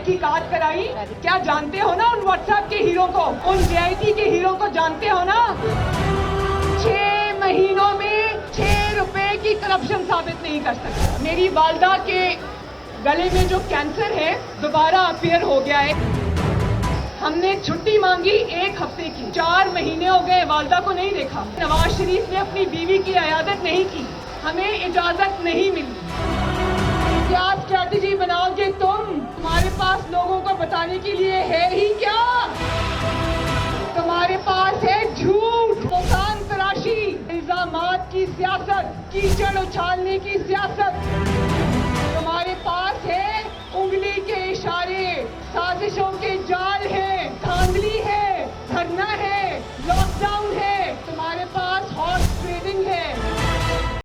तहकीकात कराई। क्या जानते हो ना उन व्हाट्सएप के हीरो को, उन जेआईटी के हीरो को जानते हो ना? 6 महीनों में 6 रुपए की करप्शन साबित नहीं कर सकता। मेरी वालदा के गले में जो कैंसर है दोबारा अपीयर हो गया है। हमने छुट्टी मांगी 1 हफ्ते की, 4 महीने हो गए वालदा को नहीं देखा। नवाज शरीफ ने अपनी बीवी की इयादत नहीं की, हमें इजाजत नहीं मिली। क्या स्ट्रैटेजी बनाओगे तुम? तुम्हारे पास लोगों को बताने के लिए है ही क्या? तुम्हारे पास है झूठ, दुकान तराशी, इल्जामात की सियासत, कीचड़ उछालने की सियासत। तुम्हारे पास है उंगली के इशारे, साजिशों के जाल है, धांधली है, धरना है, लॉकडाउन